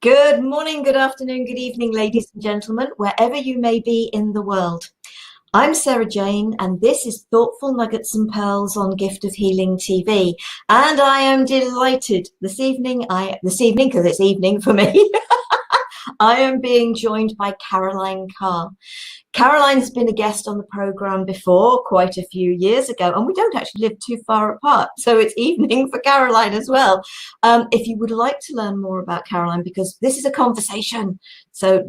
Good morning, good afternoon, good evening, ladies and gentlemen, wherever you may be in the world. I'm Sara Jane, and this is Thoughtful Nuggets and Pearls on Gift of Healing TV. And I am delighted this evening, because it's evening for me, I am being joined by Caroline Carr. Caroline's been a guest on the programme before, quite a few years ago, and we don't actually live too far apart, so it's evening for Caroline as well. If you would like to learn more about Caroline, because this is a conversation, so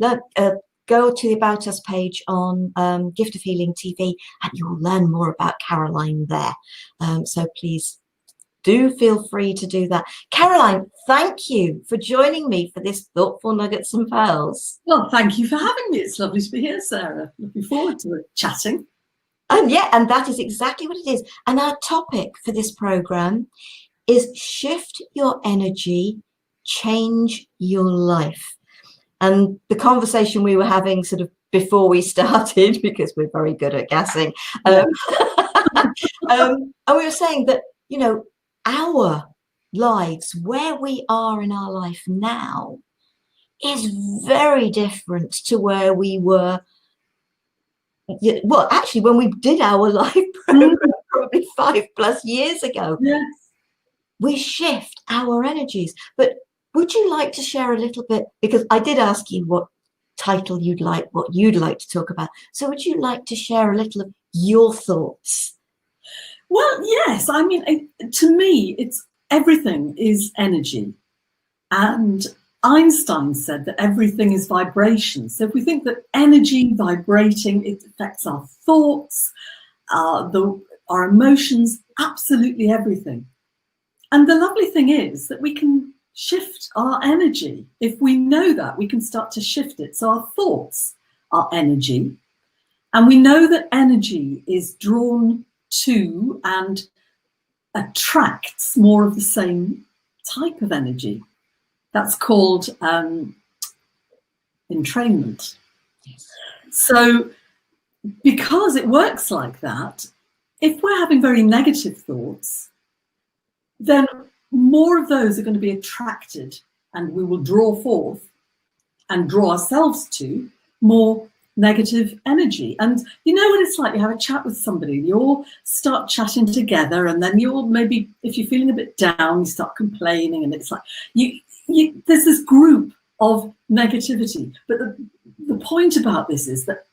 go to the About Us page on Gift of Healing TV, and you'll learn more about Caroline there. So please do feel free to do that. Caroline, thank you for joining me for this Thoughtful Nuggets and Pearls. Well, thank you for having me. It's lovely to be here, Sarah. Looking forward to it, chatting. And that is exactly what it is. And our topic for this program is shift your energy, change your life. And the conversation we were having sort of before we started, because we're very good at gassing, and we were saying that, you know, our lives, where we are in our life now, is very different to where we were. Well, actually, when we did our live program probably 5+ years ago, yes, we shift our energies. But would you like to share a little bit? Because I did ask you what title you'd like, what you'd like to talk about. So would you like to share a little of your thoughts? Well, yes. I mean, to me, it's everything is energy. And Einstein said that everything is vibration. So if we think that energy vibrating, it affects our thoughts, our emotions, absolutely everything. And the lovely thing is that we can shift our energy. If we know that, we can start to shift it. So our thoughts are energy. And we know that energy is drawn to and attracts more of the same type of energy. That's called entrainment. Yes. So because it works like that, if we're having very negative thoughts, then more of those are going to be attracted, and we will draw forth and draw ourselves to more negative energy. And you know what it's like, you have a chat with somebody, you all start chatting together, and then you'll maybe, if you're feeling a bit down, you start complaining, and it's like there's this group of negativity. But the point about this is that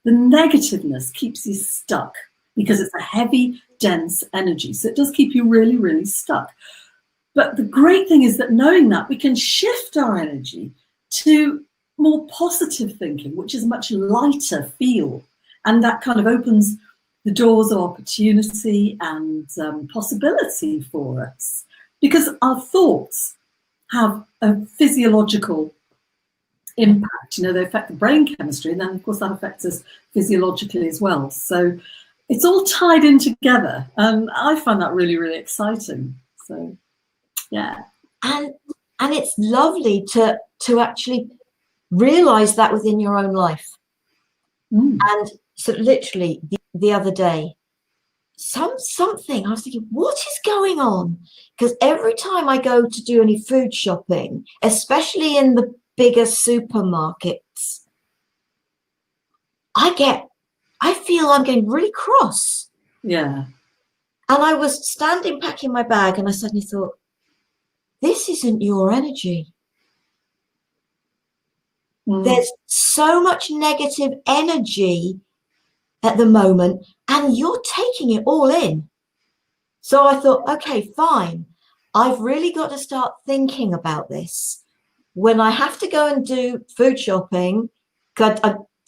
the negativeness keeps you stuck because it's a heavy, dense energy. So it does keep you really, really stuck. But the great thing is that knowing that, we can shift our energy to more positive thinking, which is a much lighter feel. And that kind of opens the doors of opportunity and possibility for us. Because our thoughts have a physiological impact. You know, they affect the brain chemistry, and then of course that affects us physiologically as well. So it's all tied in together, and I find that really, really exciting. So yeah. And it's lovely to actually realize that within your own life. And so literally the other day, something I was thinking, what is going on? Because every time I go to do any food shopping, especially in the bigger supermarkets, I feel I'm getting really cross. Yeah. And I was standing packing my bag, and I suddenly thought, this isn't your energy. There's so much negative energy at the moment, and you're taking it all in. So I thought, okay, fine. I've really got to start thinking about this. When I have to go and do food shopping,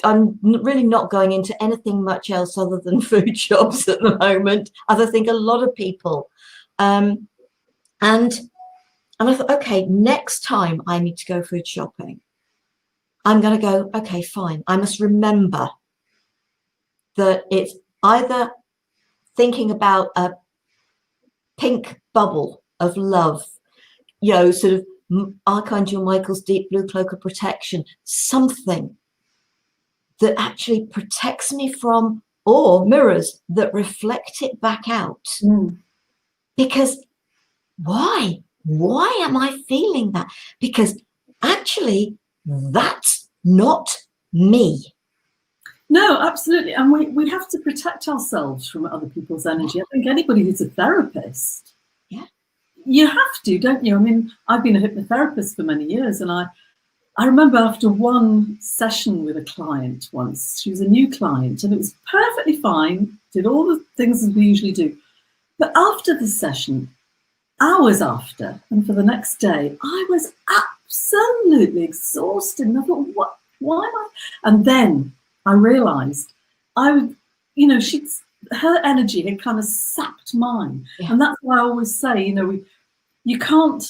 I'm really not going into anything much else other than food shops at the moment, as I think a lot of people. And I thought, okay, next time I need to go food shopping, I'm going to go, okay, fine. I must remember that it's either thinking about a pink bubble of love, you know, sort of Archangel Michael's deep blue cloak of protection, something that actually protects me from, or mirrors that reflect it back out. Because why am I feeling that? Because actually, that's not me. No, absolutely. And we have to protect ourselves from other people's energy. I think anybody who's a therapist, you have to, don't you? I mean, I've been a hypnotherapist for many years, and I remember after one session with a client once, she was a new client, and it was perfectly fine, did all the things as we usually do. But after the session, hours after, and for the next day, I was absolutely exhausted. And I thought, why am I? And then I realized her energy had kind of sapped mine. Yeah. And that's why I always say, you can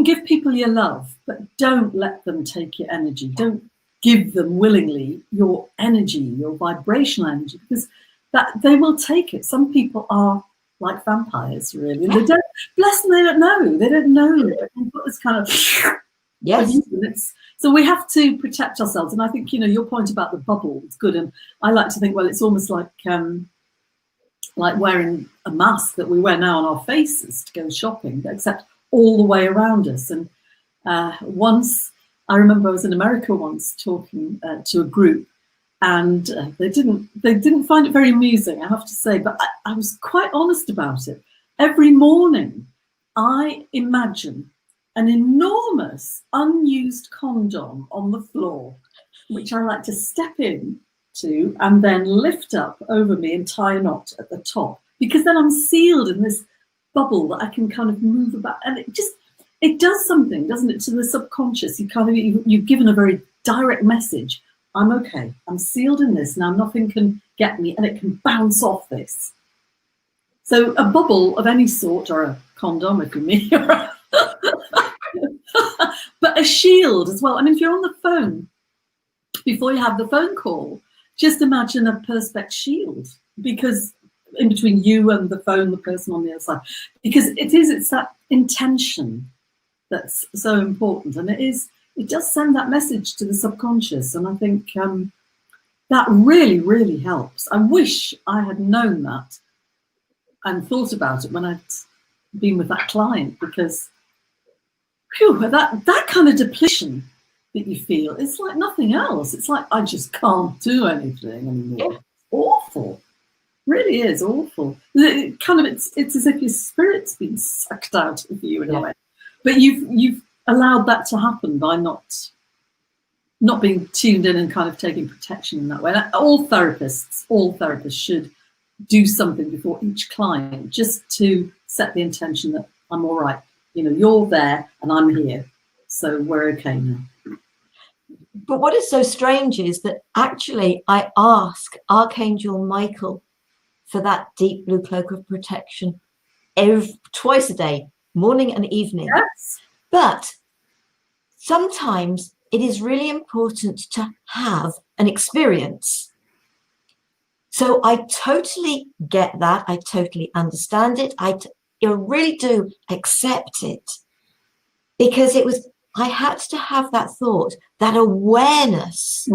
give people your love, but don't let them take your energy. Don't give them willingly your energy, your vibrational energy, because that they will take it. Some people are like vampires, really. They don't, bless them, they don't know. They don't know. They've got this kind of so we have to protect ourselves. And I think, your point about the bubble is good. And I like to think, well, it's almost like wearing a mask that we wear now on our faces to go shopping, except all the way around us. And once, I remember I was in America once talking to a group, and they didn't find it very amusing, I have to say, but I was quite honest about it. Every morning, I imagine an enormous unused condom on the floor, which I like to step in to and then lift up over me and tie a knot at the top, because then I'm sealed in this bubble that I can kind of move about, and it does something, doesn't it, to the subconscious. You've given a very direct message. I'm okay. I'm sealed in this now. Nothing can get me, and it can bounce off this. So a bubble of any sort, or a condom, if you mean, but a shield as well. I mean, if you're on the phone, before you have the phone call, just imagine a perspex shield, because in between you and the phone, the person on the other side, because it's that intention that's so important, and it does send that message to the subconscious. And I think that really, really helps. I wish I had known that and thought about it when I'd been with that client, because that kind of depletion that you feel, it's like nothing else. It's like, I just can't do anything anymore. It's awful. Really is awful. It's as if your spirit's been sucked out of you in a way. But you've allowed that to happen by not being tuned in and kind of taking protection in that way. All therapists should do something before each client, just to set the intention that I'm all right. You're there and I'm here, so we're okay now. But what is so strange is that actually I ask Archangel Michael for that deep blue cloak of protection twice a day, morning and evening. Yes. But sometimes it is really important to have an experience. So I totally get that. I totally understand it. I really do accept it, because I had to have that thought, that awareness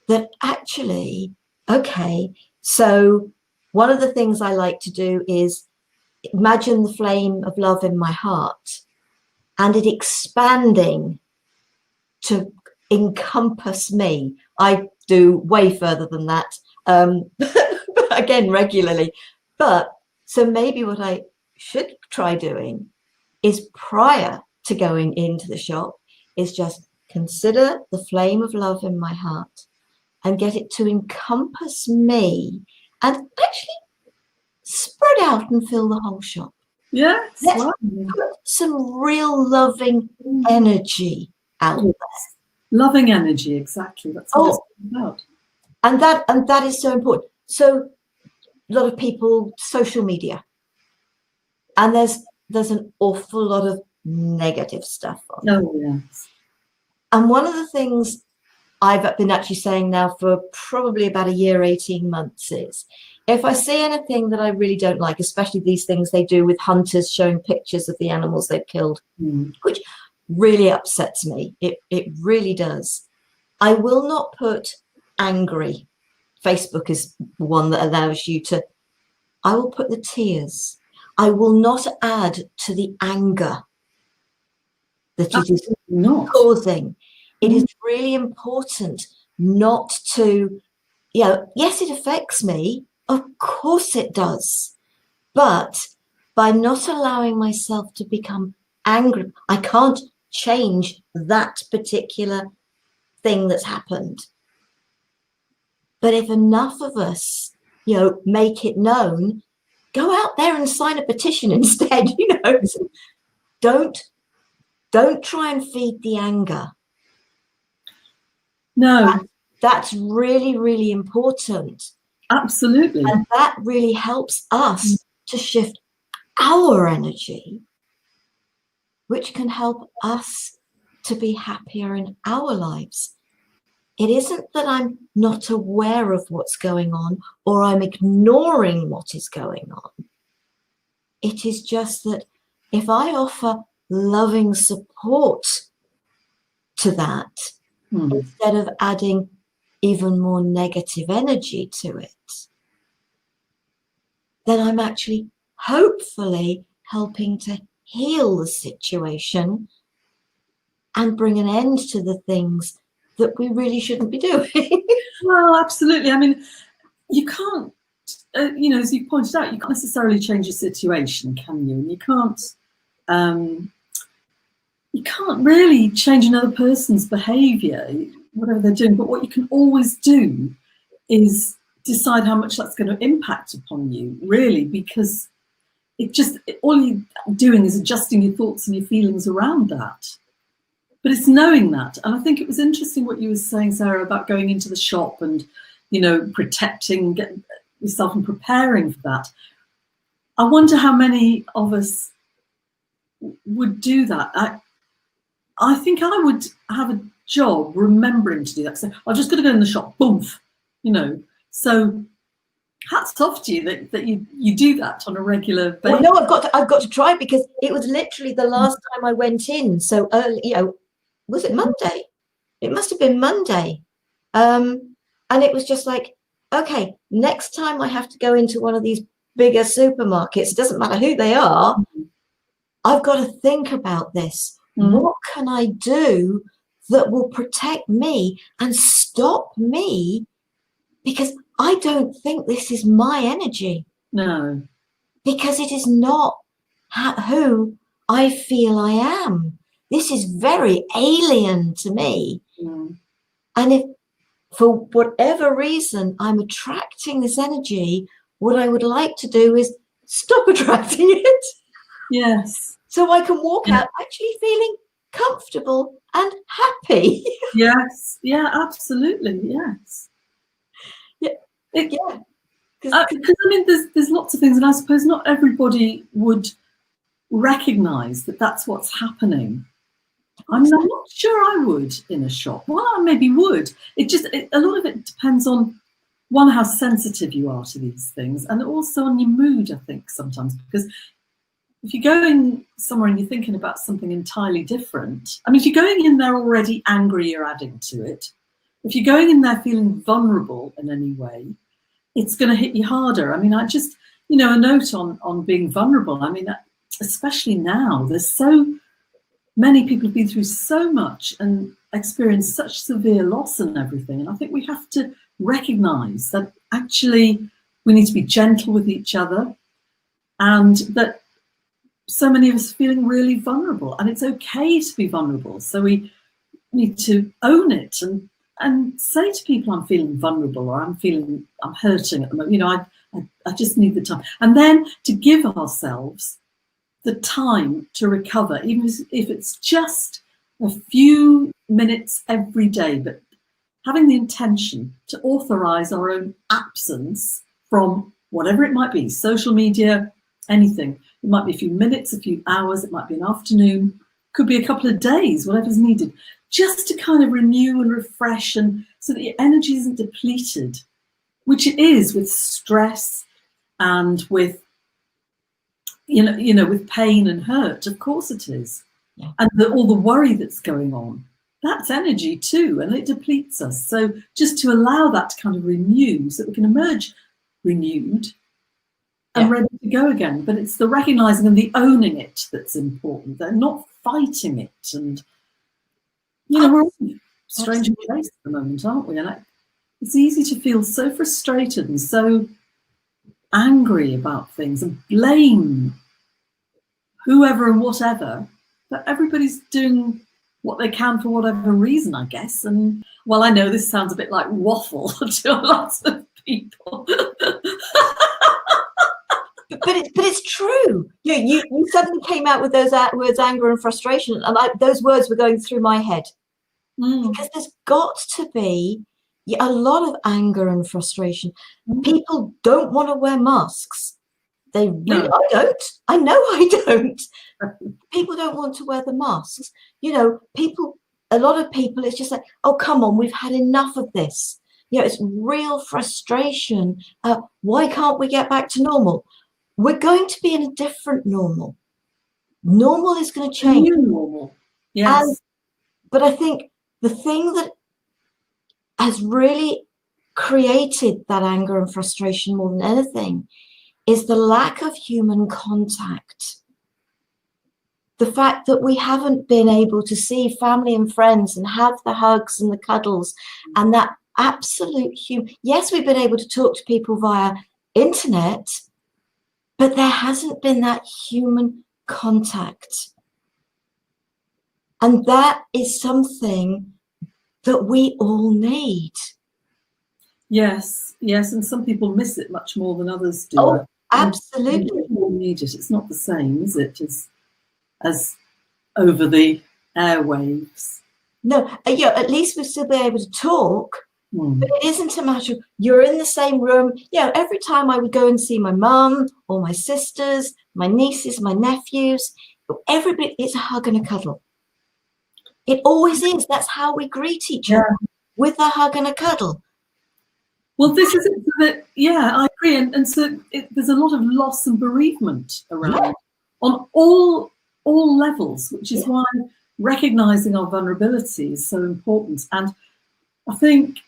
that actually, okay, so one of the things I like to do is imagine the flame of love in my heart and it expanding to encompass me. I do way further than that, again, regularly. But so maybe what I should try doing is, prior to going into the shop, is just consider the flame of love in my heart and get it to encompass me and actually spread out and fill the whole shop. Yes. Let's put some real loving energy out there. Loving energy, exactly. That's what it's about. And that is so important. So a lot of people, social media, and there's an awful lot of negative stuff on. Oh, yes. And one of the things I've been actually saying now for probably about a year, 18 months, is if I see anything that I really don't like, especially these things they do with hunters showing pictures of the animals they've killed, which really upsets me. It really does. I will not put angry. Facebook is one that allows you to. I will put the tears. I will not add to the anger that it is not causing. It is really important not to, yes, it affects me. Of course it does. But by not allowing myself to become angry, I can't change that particular thing that's happened. But if enough of us, make it known, go out there and sign a petition instead. Don't try and feed the anger. No, that's really, really important. Absolutely. And that really helps us to shift our energy, which can help us to be happier in our lives. It isn't that I'm not aware of what's going on or I'm ignoring what is going on. It is just that if I offer loving support to that, instead of adding even more negative energy to it, then I'm actually hopefully helping to heal the situation and bring an end to the things that we really shouldn't be doing. Well, absolutely. I mean, you can't, as you pointed out, you can't necessarily change your situation, can you? And you can't really change another person's behaviour, whatever they're doing. But what you can always do is decide how much that's going to impact upon you, really, because all you're doing is adjusting your thoughts and your feelings around that. But it's knowing that. And I think it was interesting what you were saying, Sarah, about going into the shop and, protecting yourself and preparing for that. I wonder how many of us would do that. I think I would have a job remembering to do that. So I've just got to go in the shop, boom, So hats off to you that you do that on a regular basis. Well, no, I've got to try, because it was literally the last time I went in. So early, was it Monday? It must have been Monday. And it was just like, okay, next time I have to go into one of these bigger supermarkets, it doesn't matter who they are, I've got to think about this. What can I do that will protect me and stop me? Because I don't think this is my energy. No. Because it is not who I feel I am. This is very alien to me. And if for whatever reason I'm attracting this energy, what I would like to do is stop attracting it. Yes. So I can walk out actually feeling comfortable and happy. Yes. Yeah, absolutely. Yes. Because I mean, there's lots of things, and I suppose not everybody would recognise that that's what's happening. I'm not sure I would in a shop. Well, I maybe would. A lot of it depends on, one, how sensitive you are to these things, and also on your mood, I think, sometimes. Because if you're going somewhere and you're thinking about something entirely different, I mean, if you're going in there already angry, you're adding to it. If you're going in there feeling vulnerable in any way, it's going to hit you harder. I mean, a note on being vulnerable. I mean, especially now, there's so many people have been through so much and experienced such severe loss and everything. And I think we have to recognise that actually we need to be gentle with each other, and that so many of us are feeling really vulnerable, and it's okay to be vulnerable. So we need to own it and say to people, I'm feeling vulnerable, or I'm hurting at the moment. I just need the time. And then to give ourselves the time to recover, even if it's just a few minutes every day, but having the intention to authorize our own absence from whatever it might be, social media, anything. It might be a few minutes, a few hours, it might be an afternoon, could be a couple of days, whatever's needed, just to kind of renew and refresh, and so that your energy isn't depleted, which it is with stress and with with pain and hurt. Of course it is. Yeah. And all the worry that's going on, that's energy too, and it depletes us. So just to allow that to kind of renew, so that we can emerge renewed and ready to go again. But it's the recognizing and the owning it that's important. They're not fighting it and We're all strange in place at the moment, aren't we? And it's easy to feel so frustrated and so angry about things and blame whoever and whatever, but everybody's doing what they can for whatever reason, I guess. And well, I know this sounds a bit like waffle to lots of people. But it's true. You suddenly came out with those words, anger and frustration, and those words were going through my head. Because there's got to be a lot of anger and frustration. People don't want to wear masks. They really, no. I don't. I know I don't. People don't want to wear the masks. A lot of people, it's just like, oh, come on, we've had enough of this. It's real frustration. Why can't we get back to normal? We're going to be in a different normal. Normal is going to change. New normal. Yes. But I think the thing that has really created that anger and frustration more than anything is the lack of human contact. The fact that we haven't been able to see family and friends and have the hugs and the cuddles and that absolute yes, we've been able to talk to people via internet, but there hasn't been that human contact. And that is something that we all need. Yes, and some people miss it much more than others do. Oh, absolutely. We all need it. It's not the same, is it, as over the airwaves? No, at least we'll still be able to talk. But it isn't a matter of you're in the same room. Every time I would go and see my mum or my sisters, my nieces, my nephews, everybody, it's a hug and a cuddle. It always is. That's how we greet each other, with a hug and a cuddle. Well, this is it. I agree. And so there's a lot of loss and bereavement around on all levels, which is why recognizing our vulnerability is so important. And I think,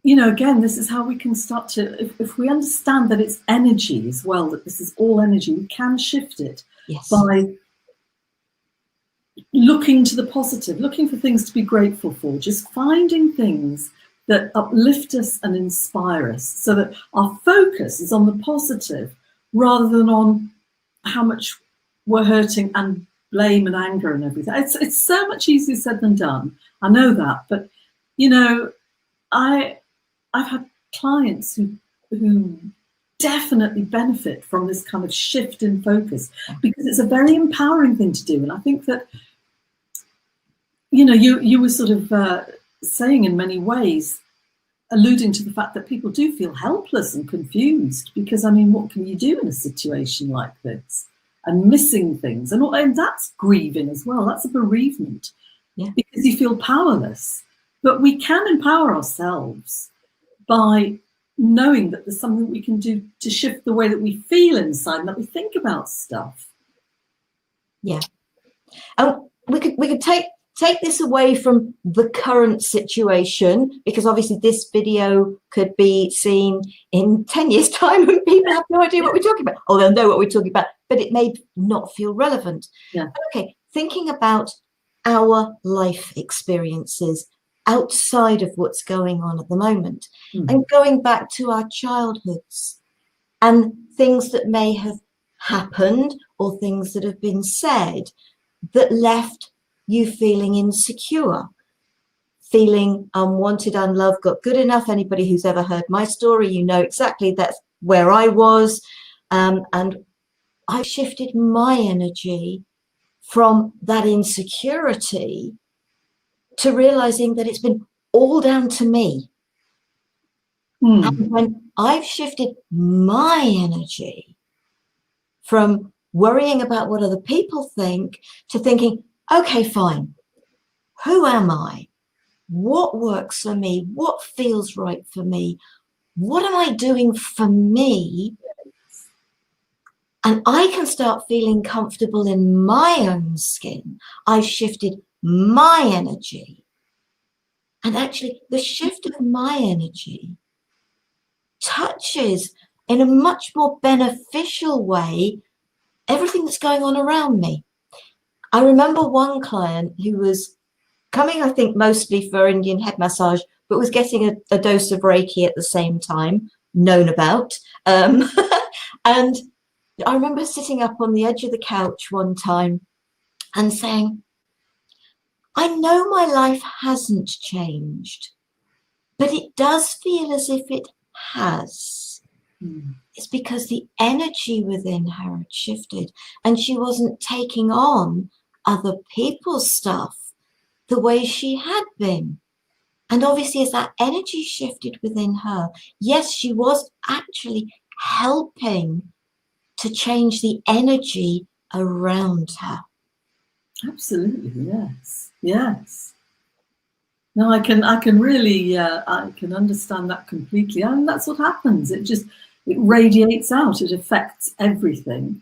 again, this is how we can start to, if we understand that it's energy as well, that this is all energy, we can shift it by looking to the positive, looking for things to be grateful for, just finding things that uplift us and inspire us so that our focus is on the positive rather than on how much we're hurting and blame and anger and everything. It's so much easier said than done. I know that, but I've had clients who definitely benefit from this kind of shift in focus because it's a very empowering thing to do. And I think that, you were sort of saying in many ways, alluding to the fact that people do feel helpless and confused because, what can you do in a situation like this? And missing things. And that's grieving as well. That's a bereavement because you feel powerless. But we can empower ourselves by knowing that there's something we can do to shift the way that we feel inside and that we think about stuff. Yeah. And we could take this away from the current situation, because obviously this video could be seen in 10 years' time and people have no idea what we're talking about. Or they'll know what we're talking about, but it may not feel relevant. Yeah. Okay, thinking about our life experiences outside of what's going on at the moment and going back to our childhoods and things that may have happened or things that have been said that left you feeling insecure, feeling unwanted, unloved, not good enough. Anybody who's ever heard my story, exactly that's where I was. And I've shifted my energy from that insecurity to realizing that it's been all down to me. And when I've shifted my energy from worrying about what other people think to thinking, okay, fine, who am I? What works for me? What feels right for me? What am I doing for me? And I can start feeling comfortable in my own skin. I've shifted my energy. And actually, the shift of my energy touches in a much more beneficial way everything that's going on around me. I remember one client who was coming, I think, mostly for Indian head massage, but was getting a dose of Reiki at the same time, known about. Um, and I remember sitting up on the edge of the couch one time and saying, I know my life hasn't changed, but it does feel as if it has. It's because the energy within her had shifted and she wasn't taking on other people's stuff the way she had been. And obviously, as that energy shifted within her, yes, she was actually helping to change the energy around her. Absolutely, yes, yes. No, I can really, I can understand that completely, and that's what happens. It radiates out. It affects everything.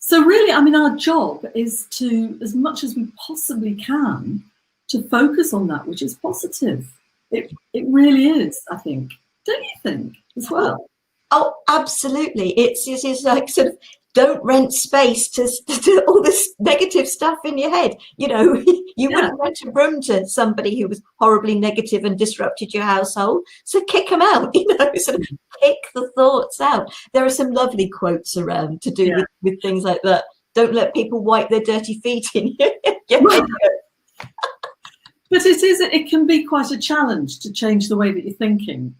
So really, I mean, our job is to, as much as we possibly can, to focus on that which is positive. It really is, I think. Don't you think as well? Oh, absolutely. It's like sort of don't rent space to all this negative stuff in your head. You know, you wouldn't rent a room to somebody who was horribly negative and disrupted your household. So kick them out, you know, sort of kick the thoughts out. There are some lovely quotes around to do with things like that. Don't let people wipe their dirty feet in your head. But it can be quite a challenge to change the way that you're thinking,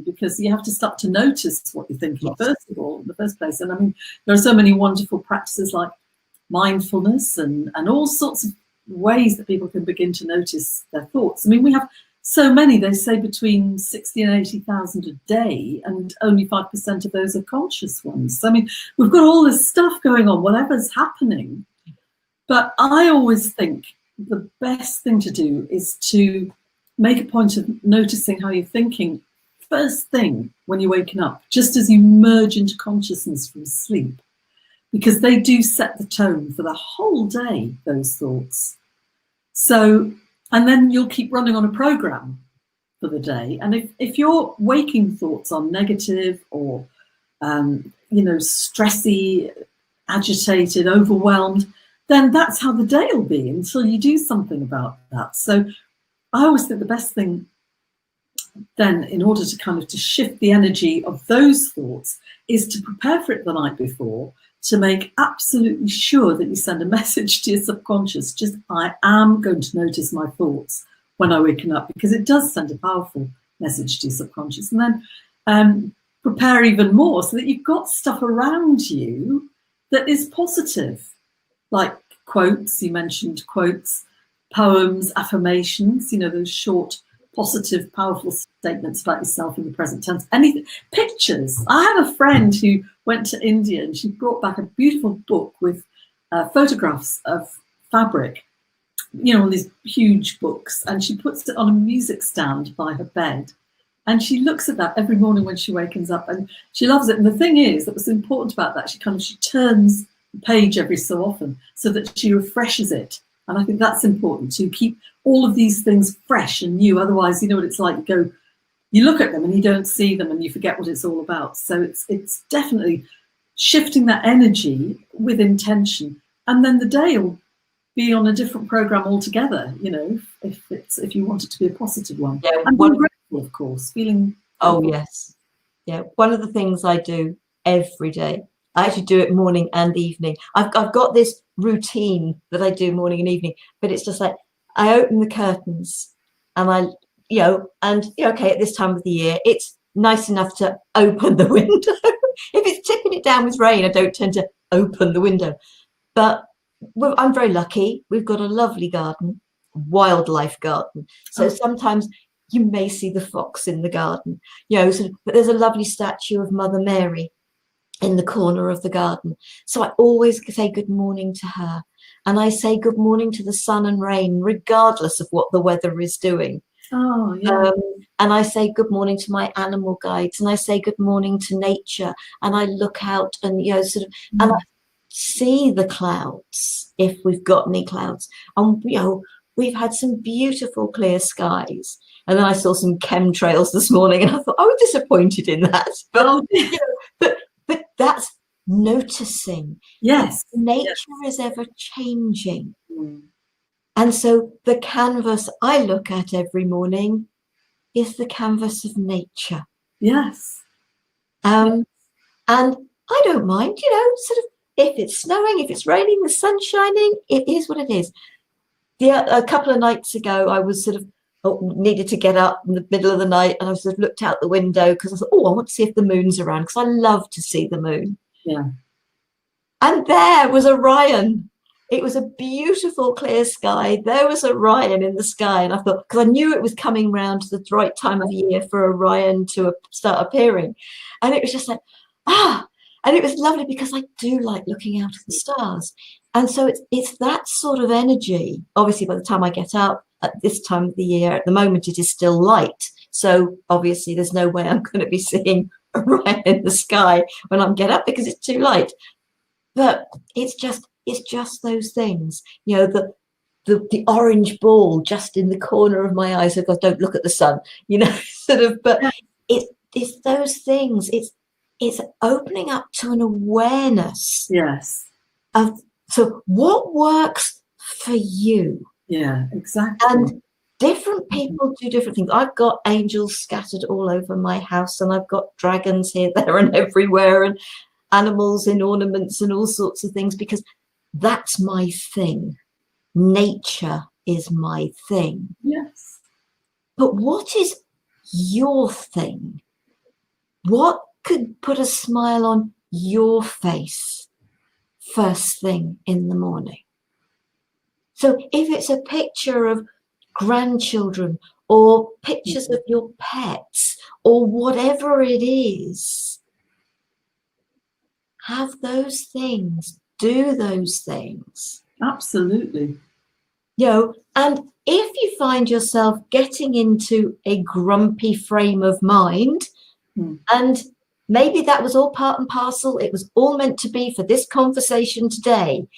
because you have to start to notice what you're thinking, first of all, in the first place. And I mean, there are so many wonderful practices like mindfulness and all sorts of ways that people can begin to notice their thoughts. I mean, we have so many, they say between 60 and 80,000 a day, and only 5% of those are conscious ones. So, I mean, we've got all this stuff going on, whatever's happening. But I always think the best thing to do is to make a point of noticing how you're thinking first thing when you're waking up, just as you merge into consciousness from sleep, because they do set the tone for the whole day, those thoughts. So, and then you'll keep running on a program for the day. And if your waking thoughts are negative or, stressy, agitated, overwhelmed, then that's how the day will be until you do something about that. So I always think the best thing then, in order to kind of to shift the energy of those thoughts, is to prepare for it the night before, to make absolutely sure that you send a message to your subconscious, just, I am going to notice my thoughts when I waken up, because it does send a powerful message to your subconscious. And then prepare even more so that you've got stuff around you that is positive, like quotes, you mentioned quotes, poems, affirmations, those short, positive, powerful statements about yourself in the present tense. Anything, pictures. I had a friend who went to India and she brought back a beautiful book with photographs of fabric, all these huge books, and she puts it on a music stand by her bed. And she looks at that every morning when she wakens up, and she loves it. And the thing is, that was important about that, she turns page every so often so that she refreshes it. And I think that's important, to keep all of these things fresh and new. Otherwise, you know what it's like, you look at them and you don't see them and you forget what it's all about. So it's definitely shifting that energy with intention, and then the day will be on a different program altogether, if you want it to be a positive one. And being grateful, of course, feeling yes. Yeah, one of the things I do every day, I actually do it morning and evening. I've got this routine that I do morning and evening, but it's just like I open the curtains and okay, at this time of the year, it's nice enough to open the window. If it's tipping it down with rain, I don't tend to open the window. But I'm very lucky. We've got a lovely garden, wildlife garden. So sometimes you may see the fox in the garden, but there's a lovely statue of Mother Mary in the corner of the garden. So I always say good morning to her. And I say good morning to the sun and rain, regardless of what the weather is doing. Oh, yeah. And I say good morning to my animal guides, and I say good morning to nature. And I look out and, and I see the clouds, if we've got any clouds. And, we've had some beautiful clear skies. And then I saw some chemtrails this morning and I thought, I was disappointed in that. But, but that's noticing. Yes. Nature is ever changing. And so the canvas I look at every morning is the canvas of nature. Yes. And I don't mind, sort of, if it's snowing, if it's raining, the sun's shining, it is what it is. A couple of nights ago, I was sort of needed to get up in the middle of the night, and I sort of looked out the window because I thought, I want to see if the moon's around, because I love to see the moon. Yeah. And there was Orion. It was a beautiful clear sky. There was Orion in the sky. And I thought, because I knew it was coming round to the right time of year for Orion to start appearing. And it was just like, and it was lovely because I do like looking out at the stars. And so it's that sort of energy. Obviously, by the time I get up at this time of the year, at the moment, it is still light. So obviously, there's no way I'm going to be seeing Orion in the sky when I get up because it's too light. But it's just those things, the orange ball just in the corner of my eyes. So God, don't look at the sun, sort of. But it's those things. It's opening up to an awareness. Yes. Of so what works for you. Yeah, exactly. And different people do different things. I've got angels scattered all over my house, and I've got dragons here, there, and everywhere, and animals in ornaments and all sorts of things, because that's my thing. Nature is my thing. Yes. But what is your thing? What could put a smile on your face first thing in the morning? So if it's a picture of grandchildren or pictures of your pets or whatever it is, have those things, do those things. Absolutely. And if you find yourself getting into a grumpy frame of mind, and maybe that was all part and parcel, it was all meant to be for this conversation today,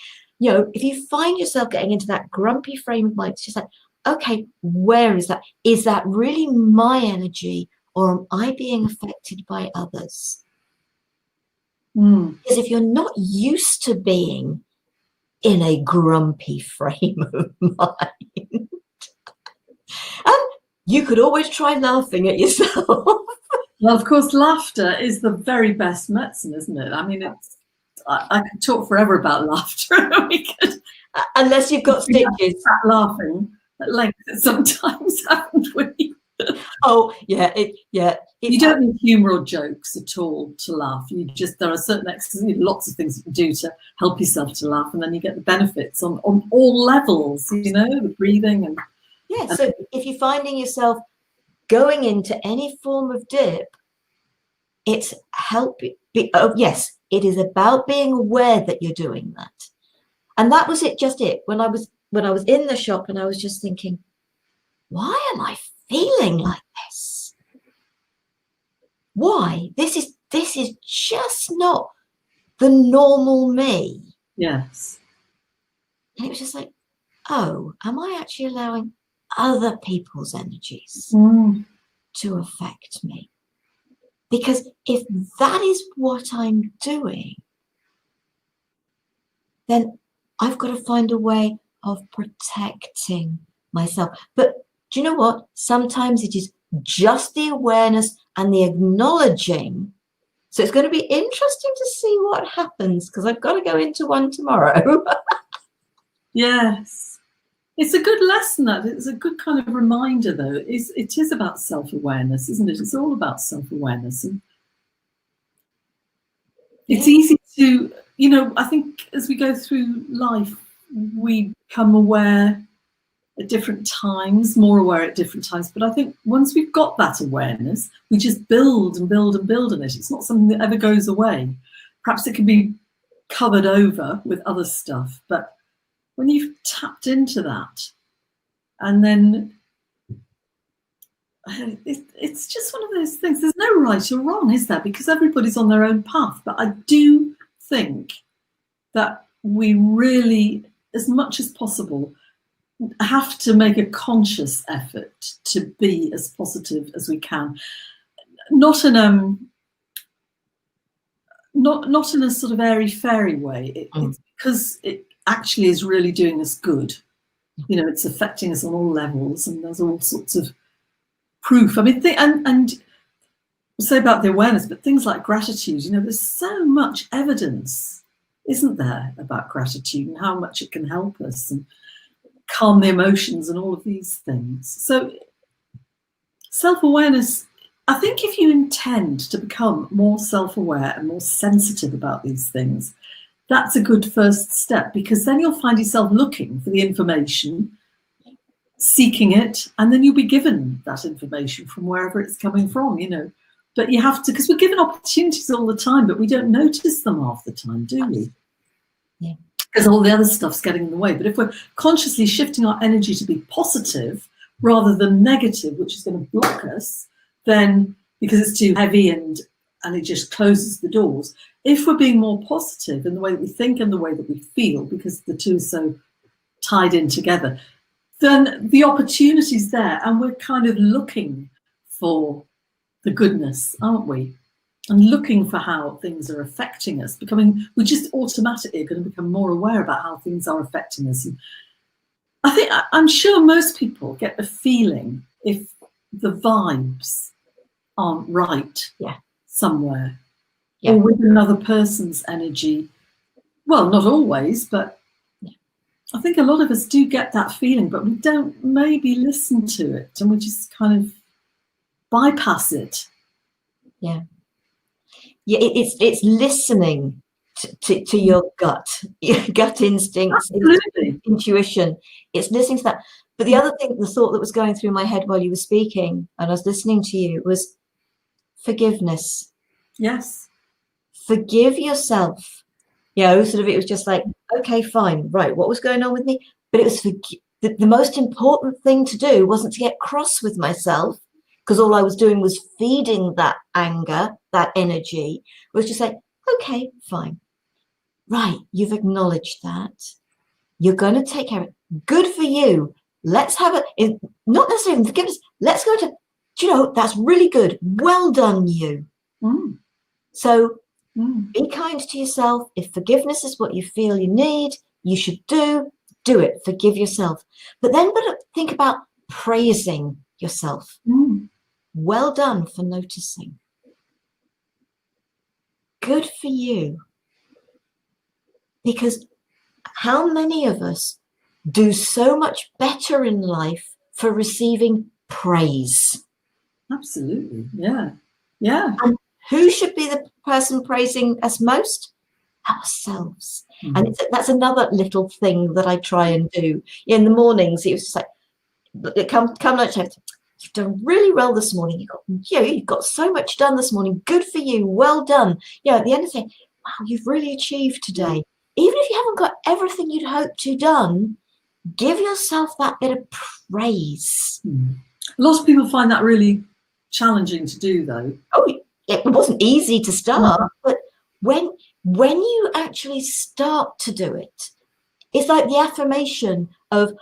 if you find yourself getting into that grumpy frame of mind, it's just like, okay, where is that? Is that really my energy, or am I being affected by others? Because if you're not used to being in a grumpy frame of mind, you could always try laughing at yourself. Well, of course, laughter is the very best medicine, isn't it? I mean, I could talk forever about laughter. Unless you've got stitches. Laughing at length sometimes, haven't we? Oh, yeah. You don't need humour or jokes at all to laugh. There are certain exercises, lots of things you can do to help yourself to laugh, and then you get the benefits on all levels, the breathing. And so if you're finding yourself going into any form of dip, it's yes, it is about being aware that you're doing that. And that was it. When I was in the shop, and I was just thinking, why am I feeling like this? Why? This is just not the normal me. Yes. And it was just like, am I actually allowing other people's energies to affect me? Because if that is what I'm doing, then I've got to find a way of protecting myself. But do you know what? Sometimes it is just the awareness and the acknowledging. So it's going to be interesting to see what happens, because I've got to go into one tomorrow. Yes. It's a good lesson. It's a good kind of reminder, though. It is about self-awareness, isn't it? It's all about self-awareness. And it's easy to, I think as we go through life, we become aware at different times, more aware at different times. But I think once we've got that awareness, we just build and build and build on it. It's not something that ever goes away. Perhaps it can be covered over with other stuff, but when you've tapped into that, and then it's just one of those things. There's no right or wrong, is there? Because everybody's on their own path. But I do think that we really, as much as possible, have to make a conscious effort to be as positive as we can. Not in a sort of airy-fairy way. It's because it actually is really doing us good. You know, it's affecting us on all levels, and there's all sorts of proof. I mean, and we'll say about the awareness, but things like gratitude, you know, there's so much evidence, isn't there, about gratitude and how much it can help us and calm the emotions and all of these things. So self-awareness, I think if you intend to become more self-aware and more sensitive about these things, that's a good first step, because then you'll find yourself looking for the information, seeking it, and then you'll be given that information from wherever it's coming from, you know. But you have to, because we're given opportunities all the time, but we don't notice them half the time, do we? Yeah. Because all the other stuff's getting in the way. But if we're consciously shifting our energy to be positive rather than negative, which is going to block us, then because it's too heavy and it just closes the doors. If we're being more positive in the way that we think and the way that we feel, because the two are so tied in together, then the opportunity's there, and we're kind of looking for the goodness, aren't we? And looking for how things are affecting us, we just automatically are going to become more aware about how things are affecting us. And I'm sure most people get the feeling if the vibes aren't right somewhere, or with another person's energy. Well, not always, but I think a lot of us do get that feeling, but we don't maybe listen to it, and we just kind of bypass it. Yeah. It's listening to your gut instincts, intuition. It's listening to that. But the other thing, the thought that was going through my head while you were speaking and I was listening to you, was forgiveness. Yes. Forgive yourself. You know, sort of, it was just like, okay, fine, right, what was going on with me? But it was the most important thing to do wasn't to get cross with myself, because all I was doing was feeding that anger, that energy. It was just like, okay, fine. Right, you've acknowledged that. You're going to take care of it. Good for you. Let's have it, not necessarily forgiveness. Let's go to, do you know, that's really good. Well done, you. Mm. So be kind to yourself. If forgiveness is what you feel you need, you should do it. Forgive yourself. But then think about praising yourself. Well done for noticing. Good for you. Because how many of us do so much better in life for receiving praise? Absolutely. Yeah. Yeah. And who should be the person praising us most? Ourselves. And that's another little thing that I try and do. In the mornings, it was just like, come lunchtime, you've done really well this morning. You've got so much done this morning. Good for you. Well done. At the end of the day, wow, you've really achieved today. Even if you haven't got everything you'd hoped to done, give yourself that bit of praise. A lot of people find that really challenging to do, though. Oh, it wasn't easy to start, but when you actually start to do it, it's like the affirmation of,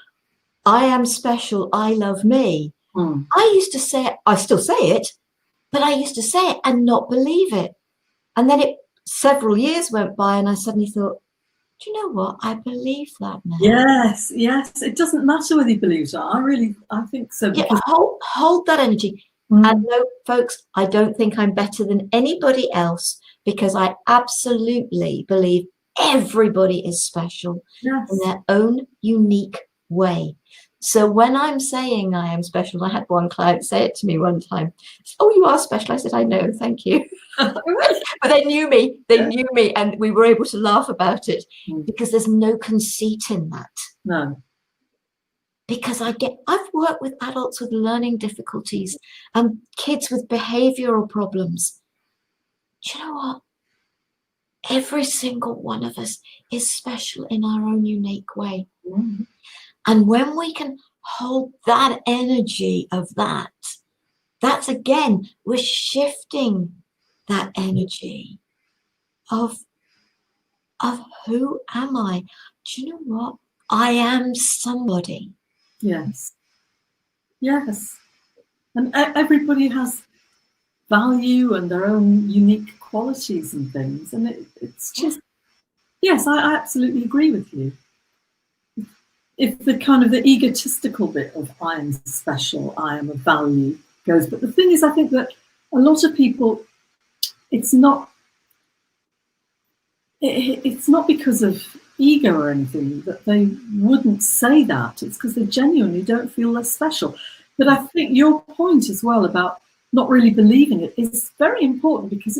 I am special, I love me. I used to say it, I still say it, but I used to say it and not believe it. And then several years went by and I suddenly thought, do you know what? I believe that now. Yes. It doesn't matter whether you believe it. I think so. Yeah, hold that energy. And no, folks, I don't think I'm better than anybody else, because I absolutely believe everybody is special in their own unique way. So when I'm saying I am special, I had one client say it to me one time. Oh, you are special. I said, I know, thank you. But they knew me. And we were able to laugh about it, because there's no conceit in that. No. Because I've worked with adults with learning difficulties and kids with behavioral problems. Do you know what? Every single one of us is special in our own unique way. And when we can hold that energy of that's again, we're shifting that energy of who am I? Do you know what? I am somebody. Yes. And everybody has value and their own unique qualities and things. And it's just, yes, I absolutely agree with you. if the kind of the egotistical bit of I am special, I am of value goes. But the thing is, I think that a lot of people, it's not because of ego or anything that they wouldn't say that. It's because they genuinely don't feel less special. But I think your point as well about not really believing it is very important, because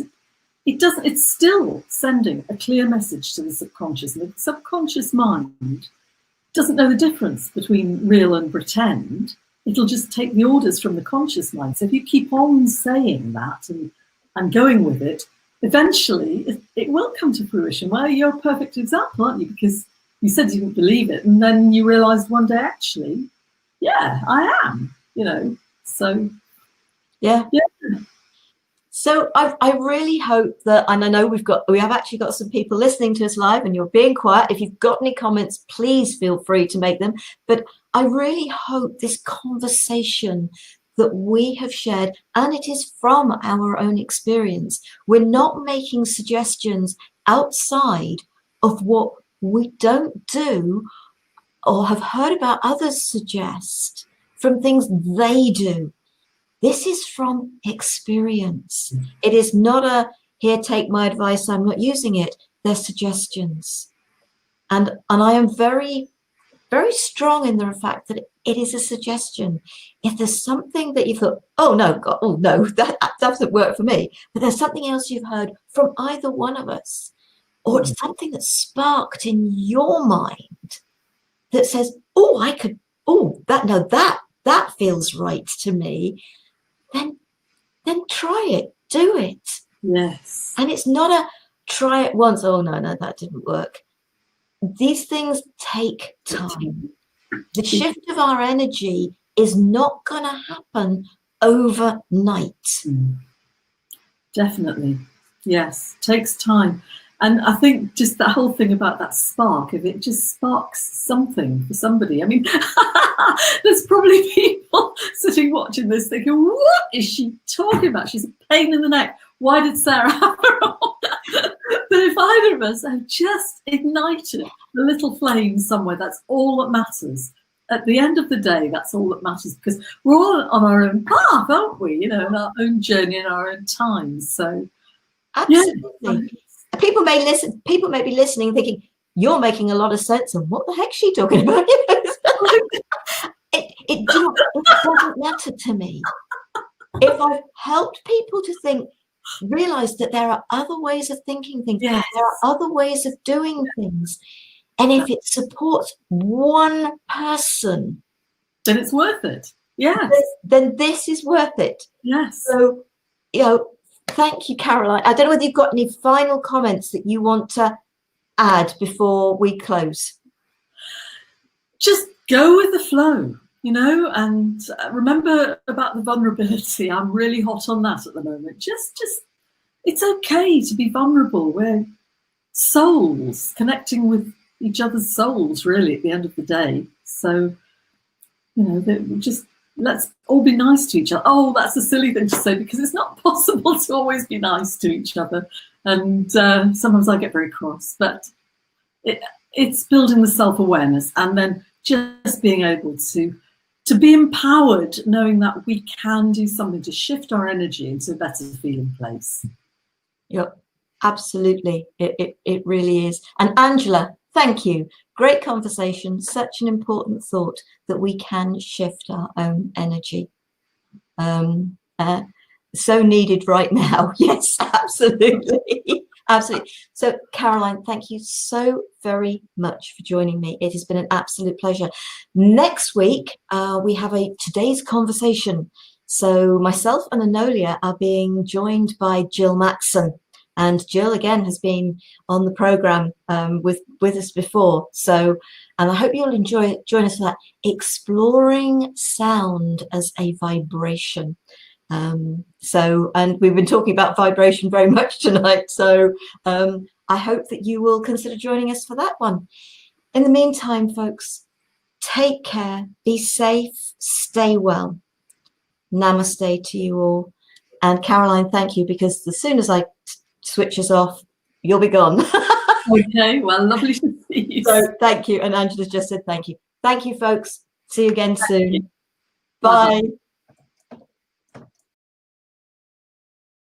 it's still sending a clear message to the subconscious, and the subconscious mind doesn't know the difference between real and pretend. It'll just take the orders from the conscious mind. So if you keep on saying that and going with it, eventually it will come to fruition. Well, you're a perfect example, aren't you? Because you said you didn't believe it, and then you realized one day, actually, yeah, I am, so yeah. So I really hope that, and I know we have actually got some people listening to us live, and you're being quiet. If you've got any comments, please feel free to make them. But I really hope this conversation that we have shared, and it is from our own experience, we're not making suggestions outside of what we don't do or have heard about others suggest from things they do. This is from experience. It is not a, here, take my advice, I'm not using it. They're suggestions. And I am very, very strong in the fact that it is a suggestion. If there's something that you thought, oh no, God, oh no, that doesn't work for me, but there's something else you've heard from either one of us, or it's something that's sparked in your mind that says, oh, I could, oh, that feels right to me, then try it, do it. yes. And it's not a try it once, oh no, that didn't work. These things take time. The shift of our energy is not going to happen overnight. Definitely. Yes, takes time. And I think just that whole thing about that spark, if it just sparks something for somebody. I mean, there's probably people sitting watching this thinking, what is she talking about? She's a pain in the neck. Why did Sarah have her on? But if either of us have just ignited a little flame somewhere, that's all that matters. At the end of the day, that's all that matters, because we're all on our own path, aren't we? In our own journey, in our own time. So, Absolutely. Yeah. People may be listening and thinking, you're making a lot of sense, and what the heck's she talking about? It doesn't matter to me. If I've helped people to realize that there are other ways of thinking things, Yes. there are other ways of doing things, and if it supports one person, then it's worth it. Yes. Then this is worth it. Yes. So, thank you, Caroline. I don't know whether you've got any final comments that you want to add before we close. Just go with the flow, and remember about the vulnerability. I'm really hot on that at the moment. Just it's okay to be vulnerable. We're souls connecting with each other's souls, really, at the end of the day. So, just let's all be nice to each other. Oh, that's a silly thing to say, because it's not possible to always be nice to each other. And sometimes I get very cross, but it's building the self-awareness, and then just being able to be empowered, knowing that we can do something to shift our energy into a better feeling place. Yep, absolutely. It really is. And Angela, thank you. Great conversation. Such an important thought that we can shift our own energy. So needed right now. Yes, absolutely. Absolutely. So, Caroline, thank you so very much for joining me. It has been an absolute pleasure. Next week, we have today's conversation. So myself and Anolia are being joined by Jill Matson. And Jill, again, has been on the programme with us before. So, and I hope you'll join us for that. Exploring sound as a vibration. And we've been talking about vibration very much tonight. So I hope that you will consider joining us for that one. In the meantime, folks, take care, be safe, stay well. Namaste to you all. And Caroline, thank you, because as soon as I switch us off, you'll be gone. Okay, well, lovely to see you. So thank you. And Angela's just said thank you. Thank you, folks. See you again soon. Bye-bye. Bye.